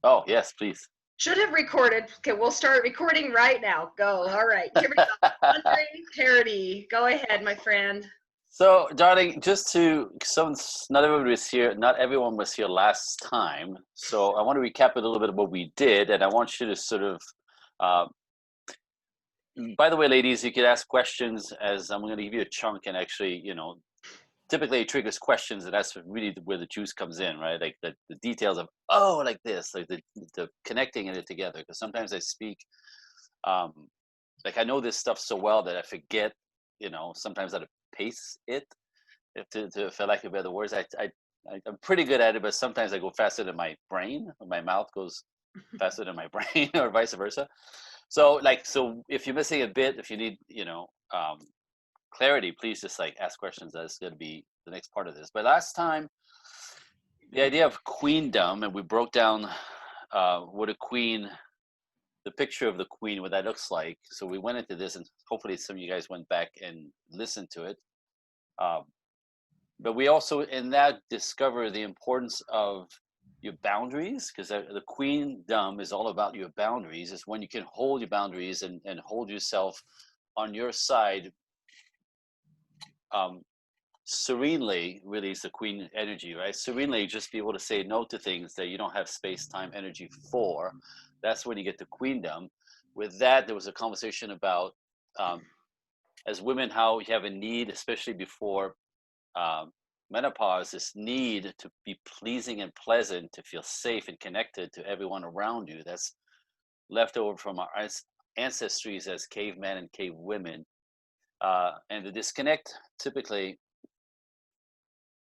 Oh, yes, please. Should have recorded. Okay, we'll start recording right now. Go. All right, here we go. Andre Parody. Go ahead, my friend. So, darling, just to some, not everyone was here. Not everyone was here last time. So, I want to recap a little bit of what we did, and I want you to sort of. Uh, by the way, ladies, you could ask questions as I'm going to give you a chunk, and actually, typically it triggers questions, and that's really where the juice comes in, right? Like the details of like this, like the connecting it together. Because sometimes I speak, um, like I know this stuff so well that I forget, sometimes how to pace it. For lack of better words, I'm pretty good at it, but sometimes I go faster than my brain, or my mouth goes faster than my brain, or vice versa. So if you're missing a bit, if you need, clarity, please just like ask questions. That's going to be the next part of this. But last time, the idea of queendom, and we broke down what a queen, the picture of the queen, what that looks like. So we went into this, and hopefully some of you guys went back and listened to it. Um, but we also in that discover the importance of your boundaries, because the queendom is all about your boundaries. It's when you can hold your boundaries and hold yourself on your side, um, serenely. Release the queen energy, right? Serenely just be able to say no to things that you don't have space, time, energy for. That's when you get to queendom. With that, there was a conversation about, as women, how you have a need, especially before um, menopause, this need to be pleasing and pleasant, to feel safe and connected to everyone around you. That's left over from our ancestries as cavemen and cave women. And the disconnect typically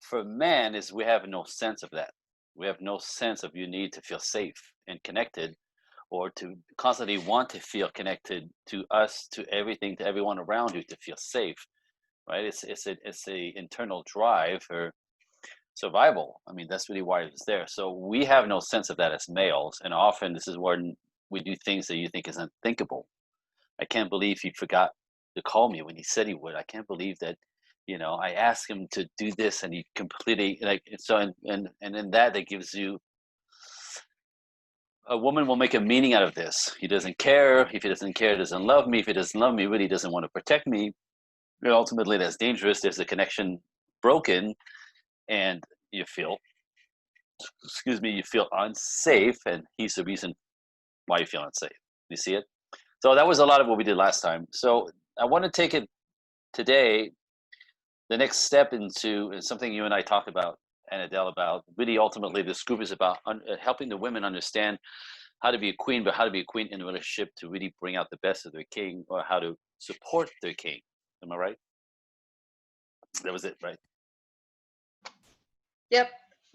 for men is we have no sense of that. We have no sense of you need to feel safe and connected, or to constantly want to feel connected to us, to everything, to everyone around you, to feel safe, right? It's a internal drive for survival. I mean, that's really why it's there. So we have no sense of that as males, and often this is when we do things that you think is unthinkable. I can't believe he forgot to call me when he said he would. I can't believe that, I asked him to do this and he completely, like, so, and in that gives you, a woman will make a meaning out of this. He doesn't care. If he doesn't care, he doesn't love me. If he doesn't love me, really doesn't want to protect me. And ultimately, that's dangerous. There's a connection broken, and you feel, excuse me, you feel unsafe, and he's the reason why you feel unsafe. You see it? So that was a lot of what we did last time. So I want to take it today, the next step into something you and I talked about, and Adele, about really ultimately this group is about helping the women understand how to be a queen, but how to be a queen in a relationship to really bring out the best of their king, or how to support their king. Am I right? That was it, right? Yep.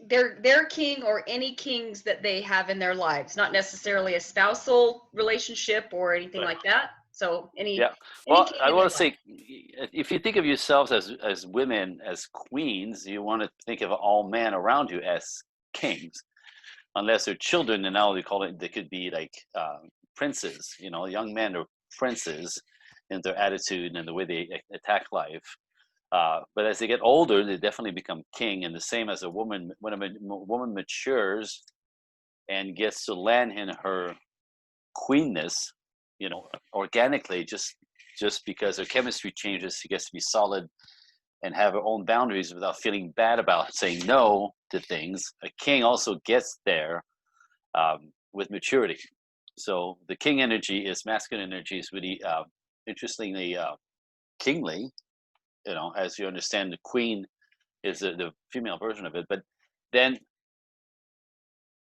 Their king or any kings that they have in their lives, not necessarily a spousal relationship or anything Right. like that. So Yeah. any Well, king I in their want to life. say, if you think of yourselves as women, as queens, you want to think of all men around you as kings, unless they're children, and now they call it. They could be like princes. Young men are princes in their attitude and the way they attack life. But as they get older, they definitely become king. And the same as a woman, when a woman matures and gets to land in her queenness, organically, just because her chemistry changes, she gets to be solid and have her own boundaries without feeling bad about saying no to things. A king also gets there with maturity. So the king energy is masculine energy is really interestingly kingly. As you understand, the queen is the female version of it. But then,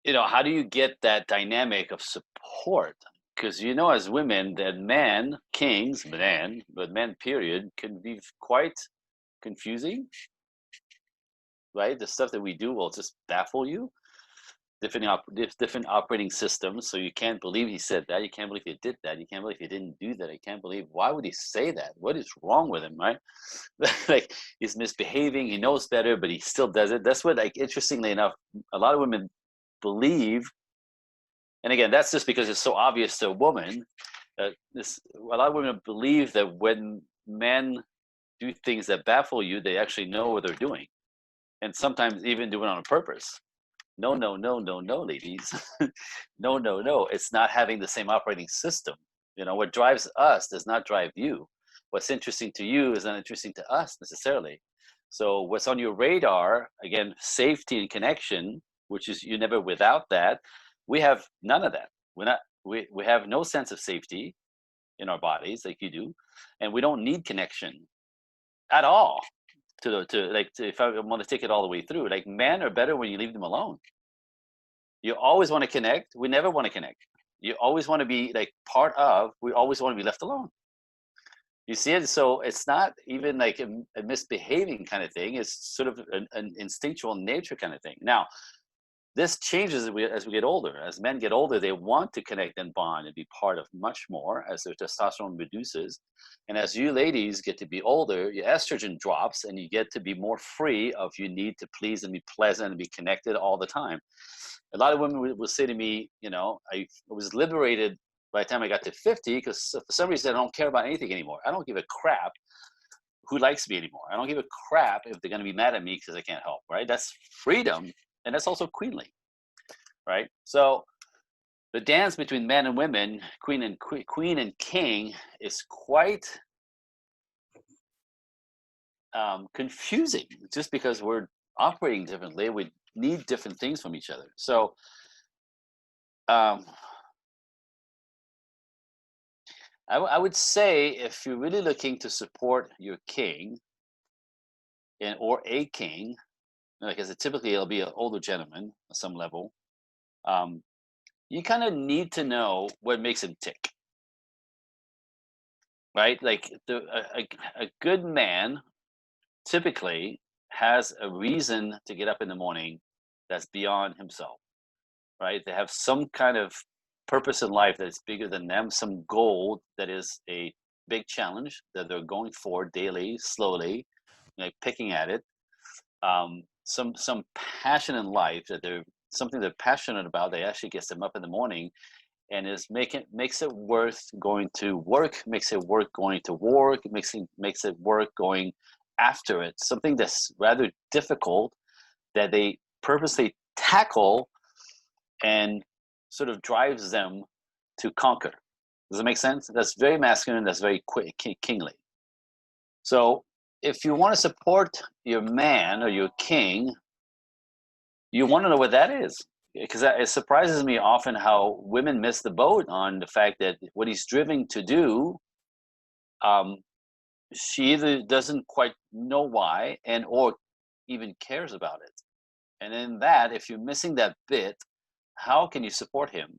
how do you get that dynamic of support? Because as women, that men, kings, but men, period, can be quite confusing, right? The stuff that we do will just baffle you. Different operating systems. So you can't believe he said that. You can't believe he did that. You can't believe he didn't do that. You can't believe, why would he say that? What is wrong with him, right? Like, he's misbehaving. He knows better, but he still does it. That's what, like, interestingly enough, a lot of women believe. And again, that's just because it's so obvious to a woman. A lot of women believe that when men do things that baffle you, they actually know what they're doing, and sometimes even do it on purpose. No, no, no, no, no, ladies. No, no, no. It's not having the same operating system. What drives us does not drive you. What's interesting to you is not interesting to us necessarily. So what's on your radar, again, safety and connection, which is you never without that. We have none of that. We have no sense of safety in our bodies like you do, and we don't need connection at all if I want to take it all the way through. Like, men are better when you leave them alone. You always want to connect. We never want to connect. You always want to be like part of. We always want to be left alone. You see it? So it's not even like a misbehaving kind of thing. It's sort of an instinctual nature kind of thing. Now, this changes as we get older. As men get older, they want to connect and bond and be part of much more as their testosterone reduces. And as you ladies get to be older, your estrogen drops and you get to be more free of you need to please and be pleasant and be connected all the time. A lot of women will say to me, I was liberated by the time I got to 50 because for some reason I don't care about anything anymore. I don't give a crap who likes me anymore. I don't give a crap if they're going to be mad at me because I can't help, right? That's freedom, and that's also queenly, right? So the dance between men and women, queen and king, is quite confusing just because we're operating differently. We need different things from each other. So I would say if you're really looking to support your king or a king, because typically it'll be an older gentleman at some level, you kind of need to know what makes him tick, right? Like a good man typically has a reason to get up in the morning that's beyond himself, right? They have some kind of purpose in life that is bigger than them, some goal that is a big challenge that they're going for daily, slowly, picking at it. Some passion in life that something they're passionate about that actually gets them up in the morning and makes it worth going to work, makes it worth going to work, makes it worth going after it. Something that's rather difficult that they purposely tackle and sort of drives them to conquer. Does that make sense? That's very masculine. That's very kingly. So if you want to support your man or your king, you want to know what that is. Because it surprises me often how women miss the boat on the fact that what he's driven to do, she either doesn't quite know why or even cares about it. And in that, if you're missing that bit, how can you support him?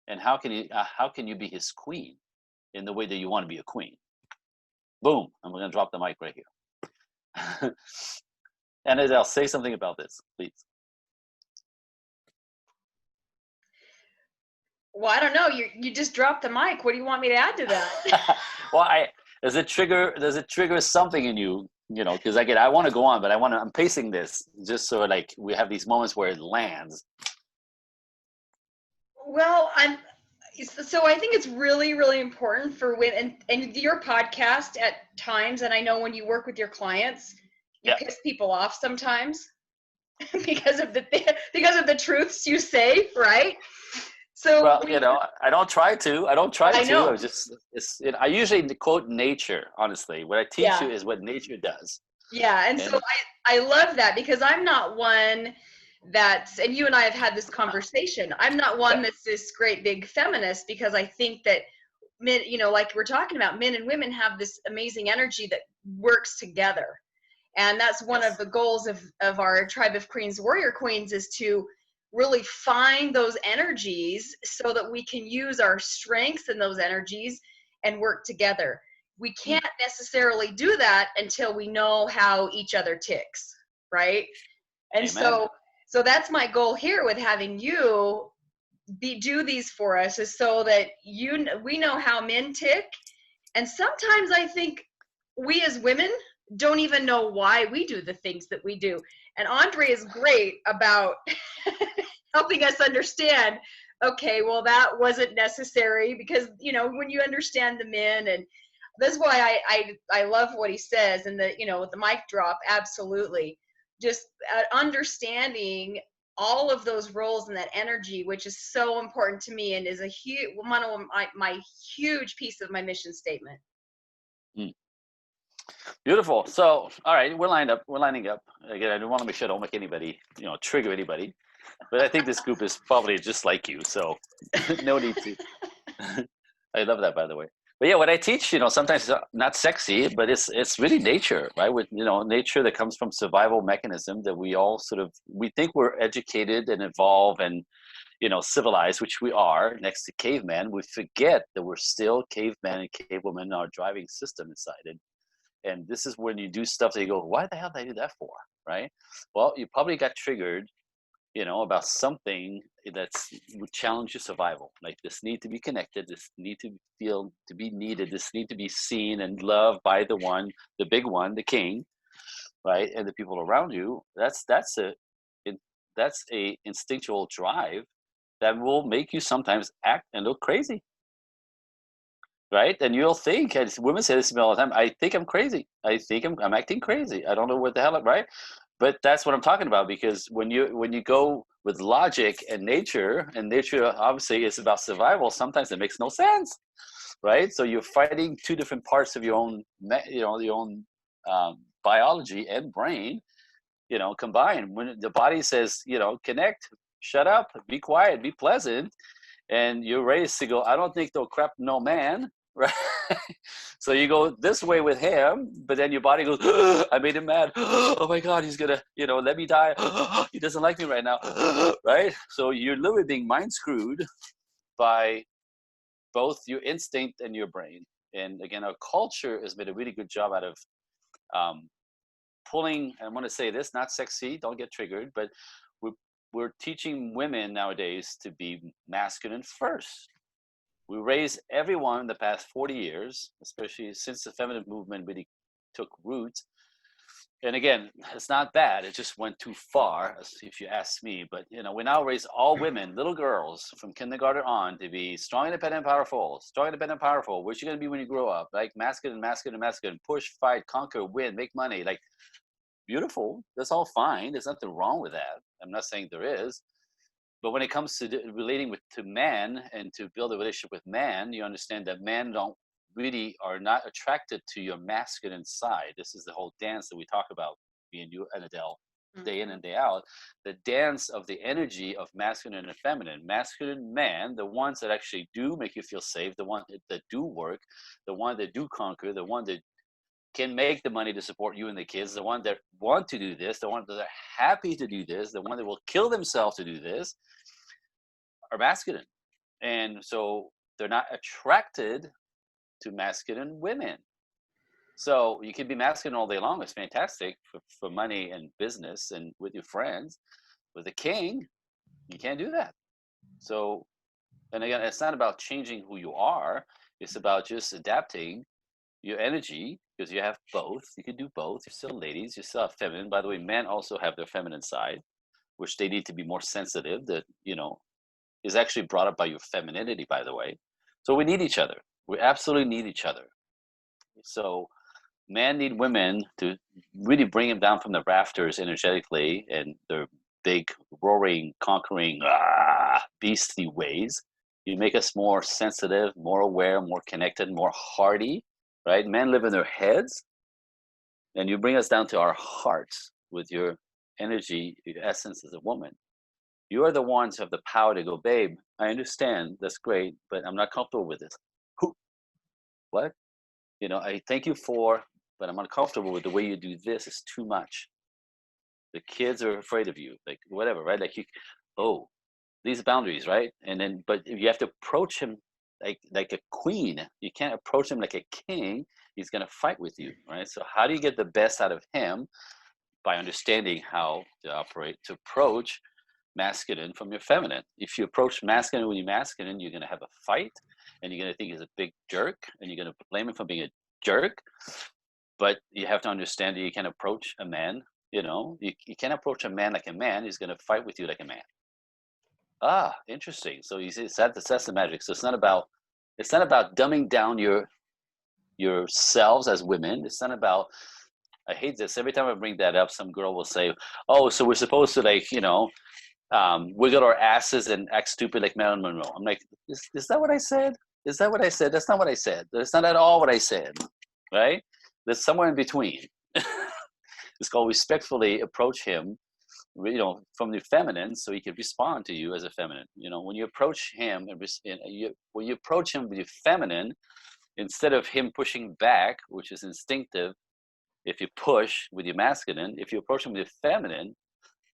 And how can you be his queen in the way that you want to be a queen? Boom. I'm going to drop the mic right here. And I'll say something about this, please. Well, I don't know. You just dropped the mic. What do you want me to add to that? Well, does it trigger something in you? Because I want to go on, but I'm pacing this just so like we have these moments where it lands. Well, so I think it's really, really important for women and your podcast at times. And I know when you work with your clients, you piss people off sometimes because of the truths you say, right? So I don't try to. I know. I usually quote nature. Honestly, what I teach you is what nature does. Yeah, and so I love that because I'm not one and you and I have had this conversation. I'm not one that's this great big feminist because I think that men, like we're talking about, men and women have this amazing energy that works together. And that's one of the goals of our Tribe of Queens, Warrior Queens, is to really find those energies so that we can use our strengths in those energies and work together. We can't necessarily do that until we know how each other ticks, right? And so that's my goal here with having you do these for us, is so that we know how men tick. And sometimes I think we as women don't even know why we do the things that we do. And Andre is great about helping us understand, okay, well, that wasn't necessary because, when you understand the men, and that's why I love what he says, and with the mic drop, absolutely. Just understanding all of those roles and that energy, which is so important to me and is a huge one of my huge piece of my mission statement. Mm. Beautiful. So, all right, we're lined up. We're lining up. Again, I don't want to make sure I don't make anybody, trigger anybody. But I think this group is probably just like you, so no need to. I love that, by the way. But yeah, what I teach, sometimes it's not sexy, but it's really nature, right? With nature that comes from survival mechanism that we think we're educated and evolved and civilized, which we are next to caveman. We forget that we're still caveman and cavewoman in our driving system inside it. And this is when you do stuff that you go, why the hell did I do that for, right? Well, you probably got triggered about something that's would challenge your survival, like this need to be connected, this need to feel to be needed, this need to be seen and loved by the big one, the king, right, and the people around you. That's a instinctual drive that will make you sometimes act and look crazy, right? And you'll think, and women say this to me all the time, I think I'm crazy. I think I'm acting crazy. I don't know what the hell, right? But that's what I'm talking about, because when you go with logic and nature obviously is about survival, sometimes it makes no sense, right? So you're fighting two different parts of your own, your own biology and brain, combined. When the body says, connect, shut up, be quiet, be pleasant, and you're raised to go, I don't think no crap, no man, right? So you go this way with him, but then your body goes, I made him mad. Oh my God, he's gonna, let me die. He doesn't like me right now, right? So you're literally being mind screwed by both your instinct and your brain. And again, our culture has made a really good job out of pulling, I want to say this, not sexy, don't get triggered, but we're teaching women nowadays to be masculine first. We raised everyone in the past 40 years, especially since the feminine movement really took root. And again, it's not bad. It just went too far, if you ask me. But, we now raise all women, little girls from kindergarten on, to be strong, independent, powerful. Strong, independent, powerful. What you going to be when you grow up? Like masculine, masculine, masculine. Push, fight, conquer, win, make money. Like, beautiful. That's all fine. There's nothing wrong with that. I'm not saying there is. But when it comes to relating to man and to build a relationship with man, you understand that men are not attracted to your masculine side. This is the whole dance that we talk about, me and you and Adele, day in and day out. The dance of the energy of masculine and feminine. Masculine man, the ones that actually do make you feel safe, the ones that do work, the one that do conquer, the one that can make the money to support you and the kids, the one that want to do this, the one that are happy to do this, the one that will kill themselves to do this, are masculine. And so they're not attracted to masculine women. So you can be masculine all day long. It's fantastic for money and business and with your friends. With a king, you can't do that. So, and again, it's not about changing who you are. It's about just adapting your energy, because you have both. You can do both. You're still ladies. You're still feminine. By the way, men also have their feminine side, which they need to be more sensitive. That is actually brought up by your femininity, by the way. So we need each other. We absolutely need each other. So men need women to really bring them down from the rafters energetically and their big, roaring, conquering, beastly ways. You make us more sensitive, more aware, more connected, more hardy, right? Men live in their heads, and you bring us down to our hearts with your energy, your essence as a woman. You are the ones who have the power to go, babe, I understand, that's great, but I'm not comfortable with this. Who? What? I thank you but I'm uncomfortable with the way you do this. It's too much. The kids are afraid of you, like whatever, right? Like these boundaries, right? And then, but if you have to approach him like a queen, you can't approach him like a king. He's going to fight with you, right? So how do you get the best out of him? By understanding how to approach masculine from your feminine. If you approach masculine when you're masculine, you're going to have a fight, and you're going to think he's a big jerk, and you're going to blame him for being a jerk. But you have to understand that you can approach a man, you can't approach a man like a man. He's going to fight with you like a man. Interesting. So you see, that's the magic. So it's not about dumbing down yourselves as women. It's not about, I hate this. Every time I bring that up, some girl will say, oh, so we're supposed to wiggle our asses and act stupid like Marilyn Monroe. I'm like, is that what I said? Is that what I said? That's not what I said. That's not at all what I said, right? There's somewhere in between. It's called respectfully approach him, from the feminine, so he can respond to you as a feminine. When you approach him when you approach him with your feminine, instead of him pushing back, which is instinctive, if you push with your masculine, if you approach him with your feminine,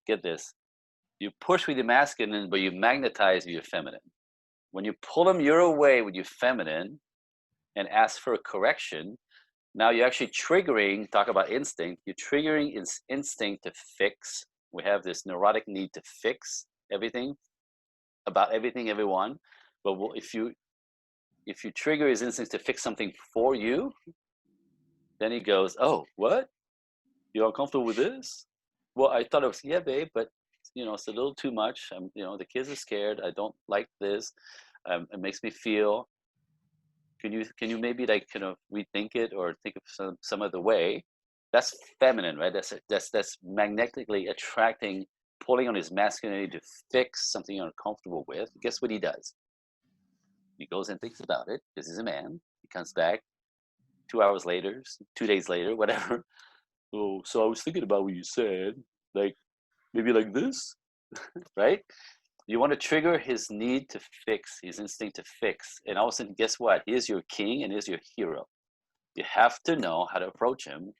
get this, you push with your masculine, but you magnetize with your feminine. When you pull him your way with your feminine and ask for a correction, now you're actually triggering, talk about instinct, you're triggering his instinct to fix. We have this neurotic need to fix everything, about everything, everyone. But if you trigger his instinct to fix something for you, then he goes, oh, what? You're uncomfortable with this? Well, I thought it was, yeah, babe, but it's a little too much. The kids are scared. I don't like this. It makes me feel. Can you maybe rethink it or think of some other way? That's feminine, right? That's magnetically attracting, pulling on his masculinity to fix something you're uncomfortable with. Guess what he does? He goes and thinks about it because he's a man. He comes back 2 hours later, 2 days later, whatever. Oh, so I was thinking about what you said, like maybe like this, right? You want to trigger his need to fix, his instinct to fix. And all of a sudden, guess what? He is your king and he is your hero. You have to know how to approach him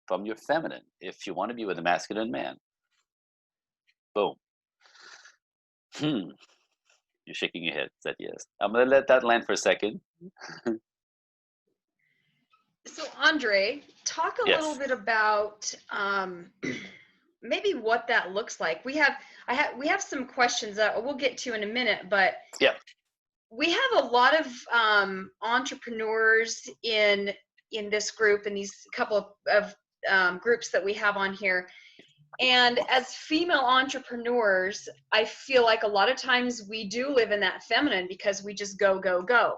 from your feminine if you want to be with a masculine man. Boom. You're shaking your head. That yes. I'm going to let that land for a second. So, Andre, talk a little Yes. bit about maybe what that looks like. We have some questions that we'll get to in a minute, but Yeah. we have a lot of entrepreneurs in this group, and these couple of groups that we have on here. And as female entrepreneurs, I feel like a lot of times we do live in that feminine because we just go, go, go.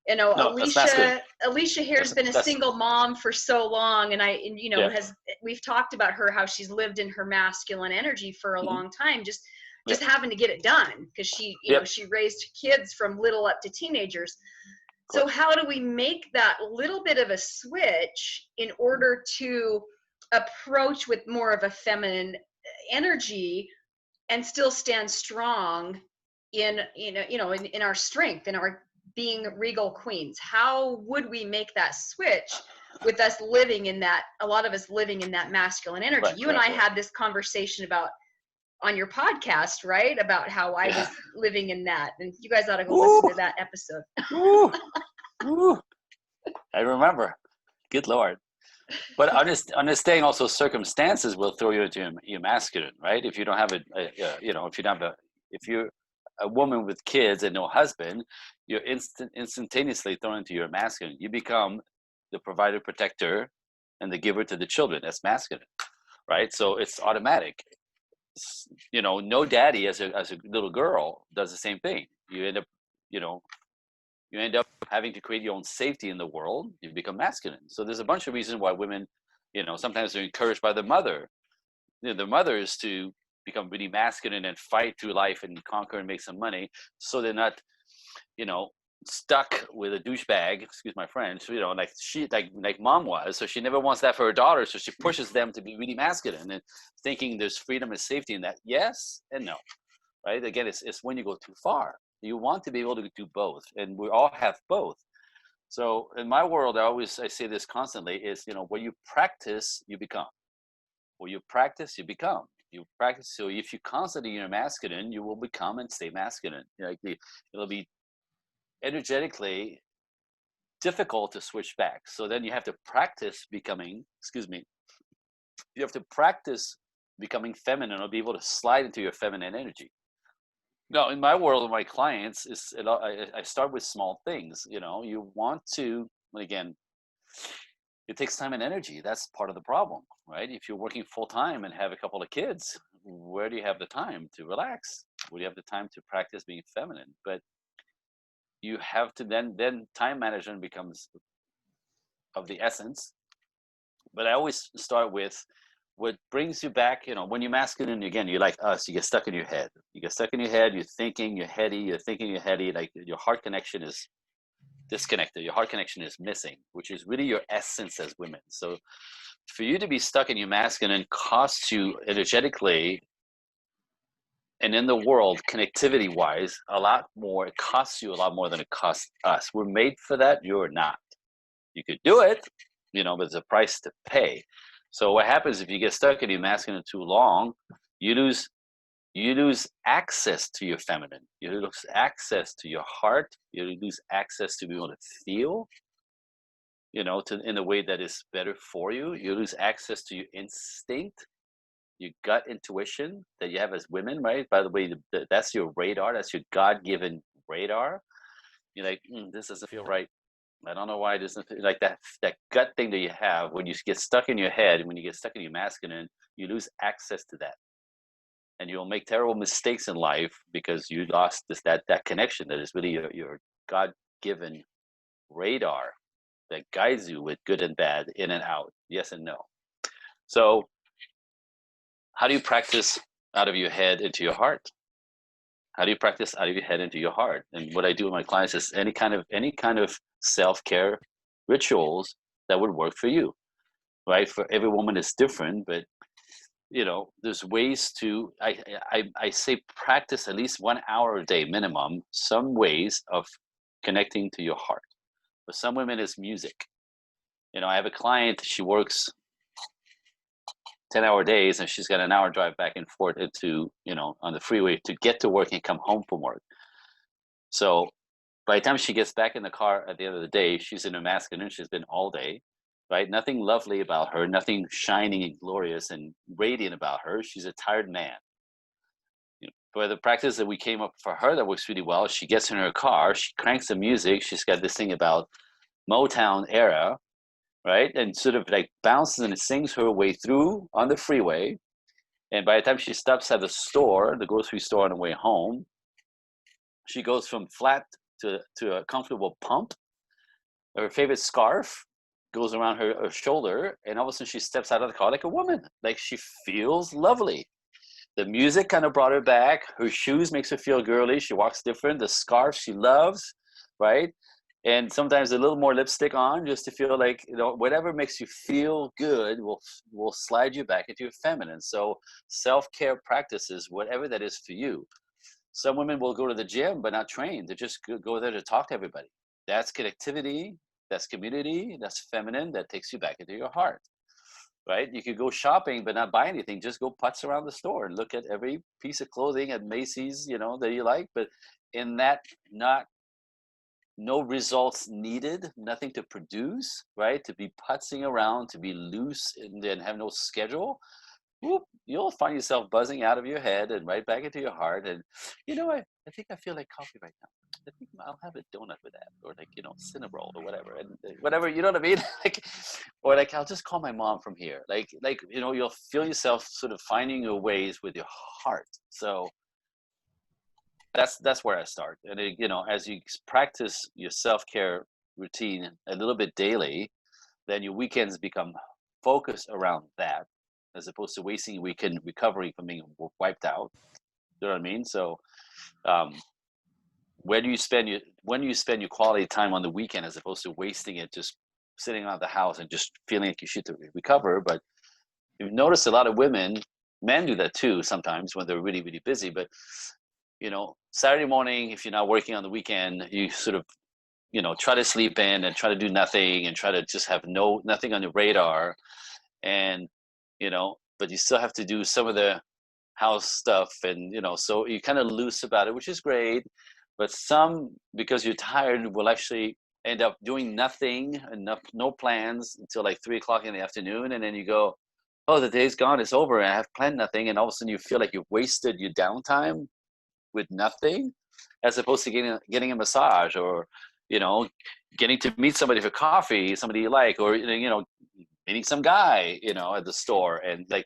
No, that's masculine. Alicia here has been a single mom for so long, and Yeah. we've talked about her, how she's lived in her masculine energy for a long time, just Yep. having to get it done because she she raised kids from little up to teenagers. So how do we make that little bit of a switch in order to approach with more of a feminine energy and still stand strong in in our strength, in our being regal queens? How would we make that switch with us living in that, a lot of us living in that masculine energy? Right, you and I had this conversation about on your podcast, right? About how I was living in that, and you guys ought to go listen to that episode. Ooh. I remember. Good Lord. But understanding also circumstances will throw you into your masculine, right? If you don't have if you're a woman with kids and no husband, you're instantaneously thrown into your masculine. You become the provider, protector, and the giver to the children. That's masculine, right? So it's automatic. No daddy as a little girl does the same thing. You end up, having to create your own safety in the world. You become masculine. So there's a bunch of reasons why women, sometimes they're encouraged by the mother. The mother is to become really masculine and fight through life and conquer and make some money, so they're not, stuck with a douchebag. Excuse my French. Like mom was. So she never wants that for her daughter. So she pushes them to be really masculine and thinking there's freedom and safety in that. Yes and no, right? Again, it's when you go too far. You want to be able to do both, and we all have both. So in my world, I say this constantly: is where you practice, you become. Where you practice, you become. You practice. So if you constantly you're masculine, you will become and stay masculine. It'll be energetically difficult to switch back. So then you have to practice becoming. Excuse me. You have to practice becoming feminine, or be able to slide into your feminine energy. No, in my world, with my clients, I start with small things. You want to, again, it takes time and energy. That's part of the problem, right? If you're working full time and have a couple of kids, where do you have the time to relax? Where do you have the time to practice being feminine? But you have to then time management becomes of the essence. But I always start with what brings you back, when you're masculine, again, you're like us, you get stuck in your head. You get stuck in your head, you're thinking, you're heady, like your heart connection is disconnected. Your heart connection is missing, which is really your essence as women. So for you to be stuck in your masculine costs you energetically and in the world, connectivity wise, a lot more. It costs you a lot more than it costs us. We're made for that. You're not. You could do it, but there's a price to pay. So what happens if you get stuck in your masculine too long? You lose access to your feminine. You lose access to your heart. You lose access to be able to feel, in a way that is better for you. You lose access to your instinct, your gut intuition that you have as women, right? By the way, that's your radar. That's your God-given radar. You're like, this doesn't feel right. I don't know why it doesn't feel like that gut thing that you have when you get stuck in your head, when you get stuck in your masculine, you lose access to that. And you'll make terrible mistakes in life because you lost that connection that is really your God-given radar that guides you with good and bad, in and out, yes and no. So how do you practice out of your head into your heart? How do you practice out of your head into your heart? And what I do with my clients is any kind of self-care rituals that would work for you, right? For every woman is different, but there's ways to, I say practice at least 1 hour a day minimum, some ways of connecting to your heart. For some women, it's music. I have a client, she works 10-hour days and she's got an hour drive back and forth into, on the freeway to get to work and come home from work. So by the time she gets back in the car at the end of the day, she's in her masculine, she's been all day, right? Nothing lovely about her, nothing shining and glorious and radiant about her. She's a tired man. But the practice that we came up for her that works really well, she gets in her car, she cranks the music, she's got this thing about Motown era, right? And sort of like bounces and sings her way through on the freeway. And by the time she stops at the grocery store on the way home, she goes from flat to a comfortable pump. Her favorite scarf goes around her shoulder, and all of a sudden she steps out of the car like a woman. Like she feels lovely. The music kind of brought her back. Her shoes makes her feel girly. She walks different. The scarf she loves, right? And sometimes a little more lipstick on just to feel like, whatever makes you feel good will slide you back into your feminine. So self-care practices, whatever that is for you. Some women will go to the gym but not train. They just go there to talk to everybody. That's connectivity. That's community. That's feminine. That takes you back into your heart. Right? You could go shopping but not buy anything. Just go putz around the store and look at every piece of clothing at Macy's, that you like. But in that, no results needed, nothing to produce, right? To be putzing around, to be loose and then have no schedule. Whoop, you'll find yourself buzzing out of your head and right back into your heart. And I think I feel like coffee right now. I think I'll have a donut with that, or like Cinnabroll or whatever, and whatever, you know what I mean? Like, or like I'll just call my mom from here. Like you'll feel yourself sort of finding your ways with your heart. So that's where I start. And as you practice your self-care routine a little bit daily, then your weekends become focused around that, as opposed to wasting a weekend recovering from being wiped out. You know what I mean? So when you spend your quality time on the weekend, as opposed to wasting it just sitting around the house and just feeling like you should recover. But you've noticed a lot of women, men do that too sometimes when they're really, really busy. But Saturday morning, if you're not working on the weekend, you sort of try to sleep in and try to do nothing and try to just have nothing on your radar. And but you still have to do some of the house stuff, and so you're kind of loose about it, which is great. But some, because you're tired, will actually end up doing nothing, no plans until like 3 o'clock in the afternoon, and then you go, oh, the day's gone, it's over, and I have planned nothing, and all of a sudden you feel like you've wasted your downtime with nothing, as opposed to getting a massage, or getting to meet somebody for coffee, somebody you like, or meeting some guy at the store, and like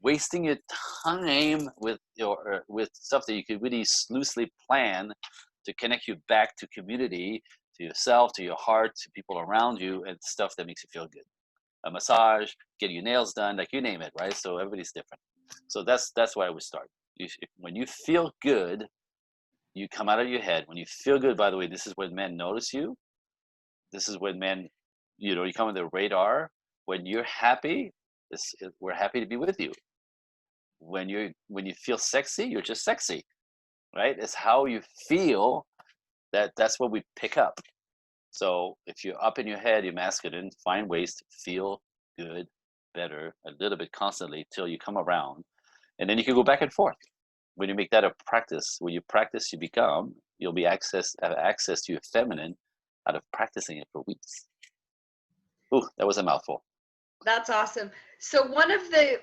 wasting your time with stuff that you could really loosely plan to connect you back to community, to yourself, to your heart, to people around you, and stuff that makes you feel good. a massage, getting your nails done, like you name it, right? So everybody's different. So that's why I would start. When you feel good, you come out of your head. When you feel good, by the way, this is when men notice you. This is when men, you come on their radar. When you're happy, we're happy to be with you. When you feel sexy, you're just sexy, right? It's how you feel that's what we pick up. So if you're up in your head, you're masculine, find ways to feel good, better, a little bit constantly till you come around. And then you can go back and forth. When you make that a practice, when you practice, you'll have access to your feminine out of practicing it for weeks. Ooh, that was a mouthful. That's awesome. So one of the,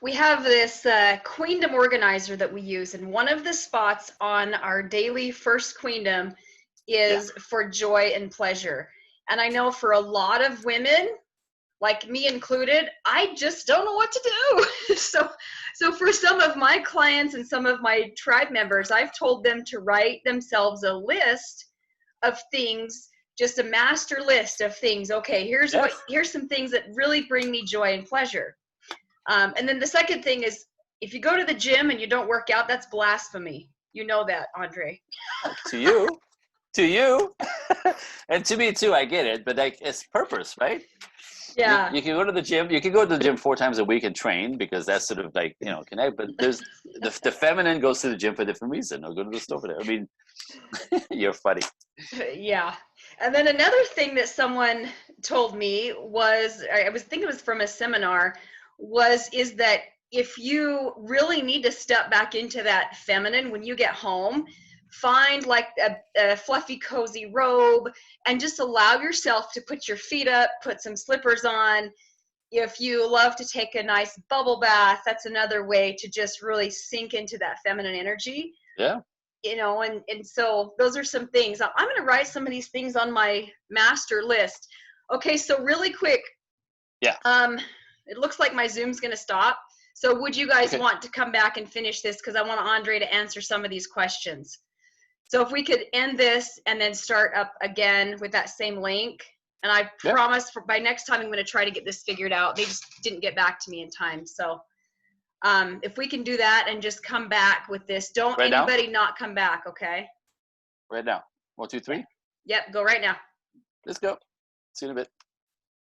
we have this Queendom organizer that we use, and one of the spots on our daily first Queendom is for joy and pleasure. And I know for a lot of women, like me included, I just don't know what to do. So for some of my clients and some of my tribe members, I've told them to write themselves a list of things, just a master list of things. Okay, here's some things that really bring me joy and pleasure. And then the second thing is, if you go to the gym and you don't work out, that's blasphemy. You know that, Andre. To you, and to me too. I get it, but like it's purpose, right? Yeah. You can go to the gym. You can go to the gym 4 times a week and train because that's sort of like connect. But there's the feminine goes to the gym for a different reason. Or go to the store for that. I mean, you're funny. Yeah. And then another thing that someone told me was, I think it was from a seminar, is that if you really need to step back into that feminine when you get home, find like a fluffy, cozy robe and just allow yourself to put your feet up, put some slippers on. If you love to take a nice bubble bath, that's another way to just really sink into that feminine energy. Yeah. And so those are some things. I'm going to write some of these things on my master list. Okay, so really quick. Yeah. It looks like my Zoom's going to stop. So would you guys want to come back and finish this? Because I want Andre to answer some of these questions. So if we could end this and then start up again with that same link. And I promise by next time I'm going to try to get this figured out. They just didn't get back to me in time. So if we can do that and just come back with this. Don't right anybody now? not come back, okay? Right now. 1, 2, 3? Yep, go right now. Let's go. See you in a bit.